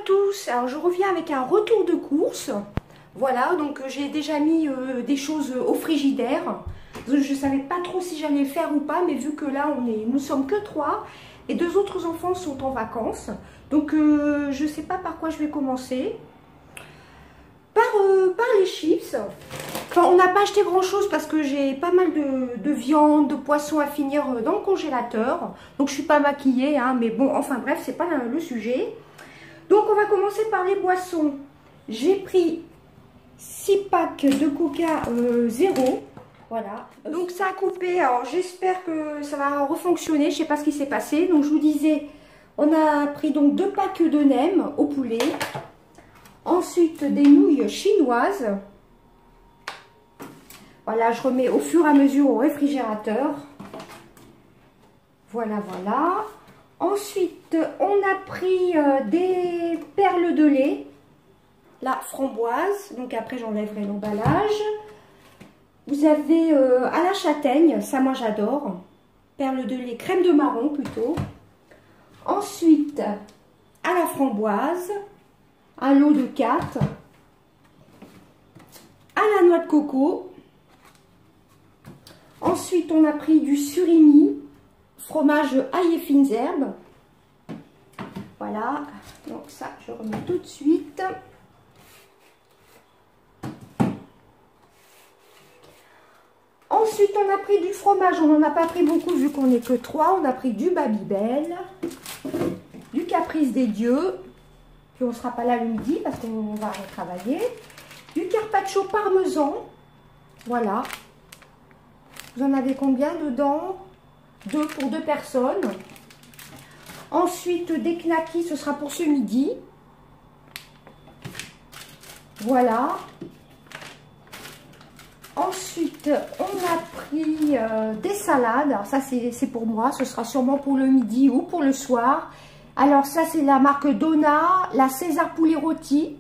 tous, alors je reviens avec un retour de course. Voilà, donc j'ai déjà mis des choses au frigidaire. Je ne savais pas trop si j'allais le faire ou pas, mais vu que là nous sommes que 3 et 2 autres enfants sont en vacances. Donc je ne sais pas par quoi je vais commencer. Par les chips. Enfin, on n'a pas acheté grand chose parce que j'ai pas mal de viande, de poisson à finir dans le congélateur. Donc je suis pas maquillée, hein, mais bon, enfin bref, c'est pas le sujet. Donc on va commencer par les boissons. J'ai pris 6 packs de Coca zéro. Voilà. Donc ça a coupé. Alors j'espère que ça va refonctionner. Je sais pas ce qui s'est passé. Donc je vous disais, on a pris donc 2 packs de nems au poulet. Ensuite des nouilles chinoises. Voilà, je remets au fur et à mesure au réfrigérateur. Voilà, voilà. Ensuite, on a pris des perles de lait. La framboise. Donc après, j'enlèverai l'emballage. Vous avez à la châtaigne. Ça, moi, j'adore. Perles de lait, crème de marron plutôt. Ensuite, à la framboise. Un lot de 4. À la noix de coco. Ensuite, on a pris du surimi, fromage ail et fines herbes. Voilà, donc ça, je remets tout de suite. Ensuite, on a pris du fromage. On n'en a pas pris beaucoup vu qu'on n'est que 3. On a pris du Babybel, du Caprice des Dieux. Puis on ne sera pas là le midi parce qu'on va retravailler. Du carpaccio parmesan. Voilà. Vous en avez combien dedans? 2 pour 2 personnes. Ensuite, des knackis, ce sera pour ce midi. Voilà. Ensuite, on a pris des salades. Alors ça, c'est pour moi. Ce sera sûrement pour le midi ou pour le soir. Alors ça, c'est la marque Donna, la César poulet rôti.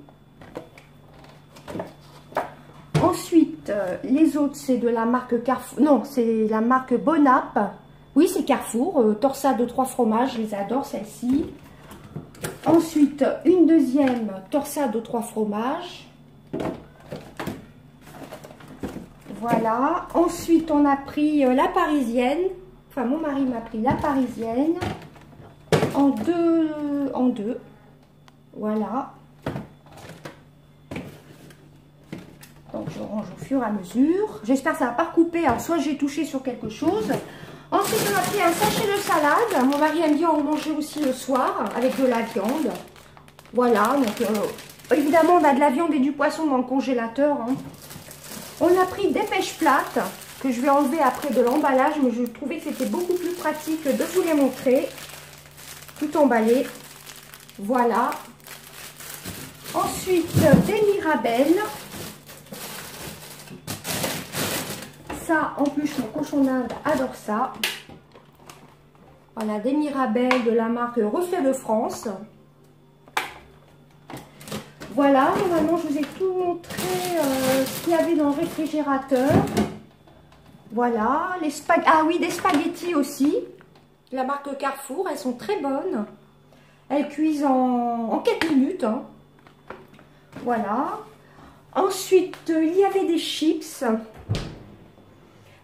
Ensuite, les autres, c'est de la marque Carrefour. Non, c'est la marque Bonap. Oui, c'est Carrefour. Torsade de 3 fromages, je les adore, celle-ci. Ensuite, une deuxième torsade de 3 fromages. Voilà. Ensuite, on a pris la parisienne. Enfin, mon mari m'a pris la parisienne. En deux. Voilà. Donc je range au fur et à mesure. J'espère que ça ne va pas recouper. Alors soit j'ai touché sur quelque chose. Ensuite on a pris un sachet de salade. Mon mari aime bien en manger aussi le soir avec de la viande. Voilà. Donc évidemment on a de la viande et du poisson dans le congélateur. Hein. On a pris des pêches plates que je vais enlever après de l'emballage. Mais je trouvais que c'était beaucoup plus pratique de vous les montrer. Tout emballé. Voilà. Ensuite, des mirabelles. Ça, en plus, mon cochon d'Inde adore ça. Voilà, des mirabelles de la marque Reflet de France. Voilà, normalement, je vous ai tout montré ce qu'il y avait dans le réfrigérateur. Voilà, les spaghettis. Ah oui, des spaghettis aussi. La marque Carrefour, elles sont très bonnes. Elles cuisent en 4 minutes. Hein. Voilà. Ensuite, il y avait des chips.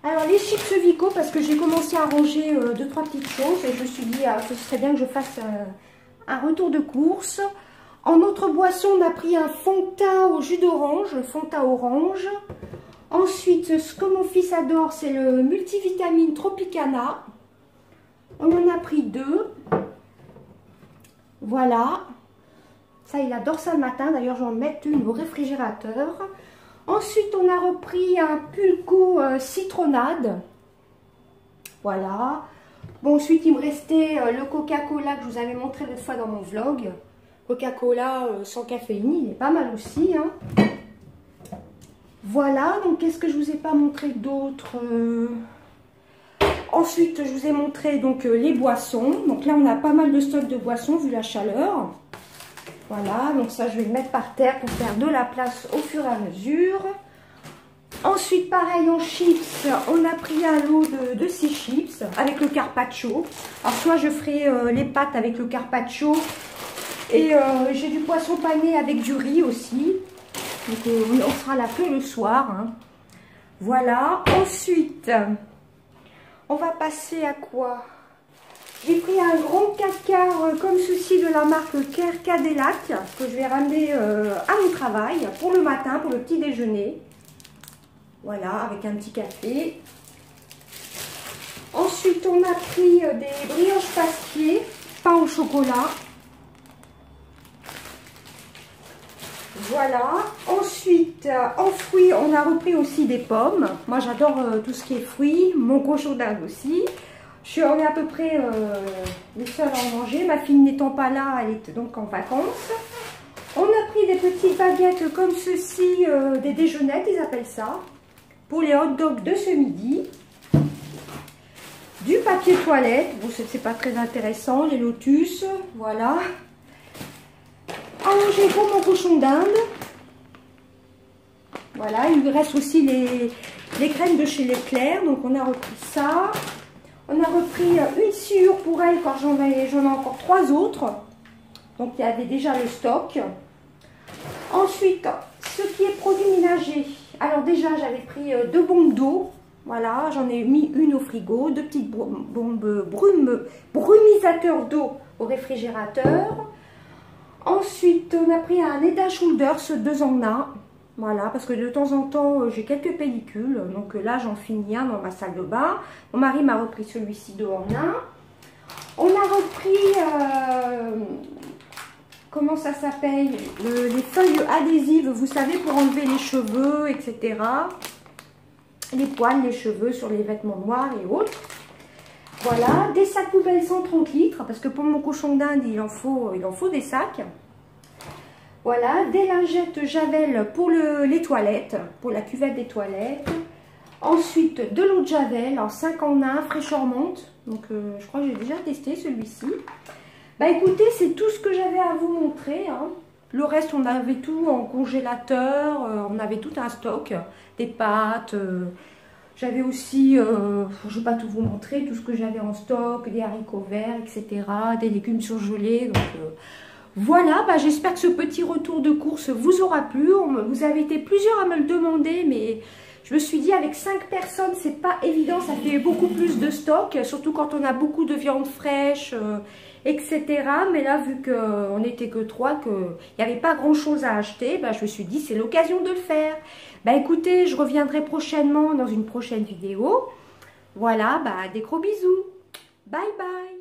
Alors, les chips Vico, parce que j'ai commencé à ranger 2-3 petites choses. Et je me suis dit, ce serait bien que je fasse un retour de course. En autre boisson, on a pris un fond de teint au jus d'orange, le fond de teint orange. Ensuite, ce que mon fils adore, c'est le multivitamine Tropicana. On en a pris 2. Voilà. Ça, il adore ça le matin. D'ailleurs, je vais en mettre une au réfrigérateur. Ensuite, on a repris un pulco citronnade. Voilà. Bon, ensuite, il me restait le Coca-Cola que je vous avais montré l'autre fois dans mon vlog. Coca-Cola sans caféine, il est pas mal aussi. Hein. Voilà. Donc, qu'est-ce que je vous ai pas montré d'autre Ensuite, je vous ai montré donc les boissons. Donc là, on a pas mal de stock de boissons vu la chaleur. Voilà, donc ça, je vais le mettre par terre pour faire de la place au fur et à mesure. Ensuite, pareil, en chips, on a pris un lot de 6 chips avec le carpaccio. Alors, soit je ferai les pâtes avec le carpaccio Et j'ai du poisson pané avec du riz aussi. Donc on sera là que le soir. Hein. Voilà. Ensuite, on va passer à quoi? J'ai pris un grand 4x comme ceci de la marque Cadillac que je vais ramener à mon travail pour le matin, pour le petit déjeuner. Voilà, avec un petit café. Ensuite, on a pris des brioches pasquier, pain au chocolat. Voilà. Ensuite, en fruits, on a repris aussi des pommes. Moi, j'adore tout ce qui est fruits. Mon cochon d'Inde aussi. On est à peu près les seuls à en manger. Ma fille n'étant pas là, elle est donc en vacances. On a pris des petites baguettes comme ceci, des déjeunettes, ils appellent ça, pour les hot dogs de ce midi. Du papier toilette, bon, c'est pas très intéressant, les lotus, voilà. À manger pour mon cochon d'Inde. Voilà, il reste aussi les crèmes de chez Leclerc, donc on a repris ça. On a repris une sciure pour elle, car j'en ai encore 3 autres. Donc il y avait déjà le stock. Ensuite, ce qui est produit ménager. Alors déjà, j'avais pris 2 bombes d'eau. Voilà, j'en ai mis une au frigo. 2 petites bombes brumisateurs d'eau au réfrigérateur. Ensuite, on a pris un Head & Shoulders 2 en 1. Voilà, parce que de temps en temps, j'ai quelques pellicules. Donc là, j'en finis un dans ma salle de bain. Mon mari m'a repris celui-ci 2 en 1. On a repris, comment ça s'appelle, les feuilles adhésives, vous savez, pour enlever les cheveux, etc. Les poils, les cheveux sur les vêtements noirs et autres. Voilà, des sacs poubelles 130 litres, parce que pour mon cochon d'Inde, il en faut des sacs. Voilà, des lingettes Javel pour les toilettes, pour la cuvette des toilettes. Ensuite, de l'eau de Javel en 5 en 1, fraîcheur-monte. Donc, je crois que j'ai déjà testé celui-ci. Bah écoutez, c'est tout ce que j'avais à vous montrer. Hein. Le reste, on avait tout en congélateur, on avait tout un stock. Des pâtes, j'avais aussi, je ne vais pas tout vous montrer, tout ce que j'avais en stock, des haricots verts, etc. Des légumes surgelés, donc... Voilà, bah, j'espère que ce petit retour de course vous aura plu. Vous avez été plusieurs à me le demander, mais je me suis dit avec 5 personnes, c'est pas évident, ça fait beaucoup plus de stock, surtout quand on a beaucoup de viande fraîche, etc. Mais là, vu qu'on n'était que 3, qu'il n'y avait pas grand chose à acheter, bah, je me suis dit c'est l'occasion de le faire. Bah écoutez, je reviendrai prochainement dans une prochaine vidéo. Voilà, bah, des gros bisous. Bye bye.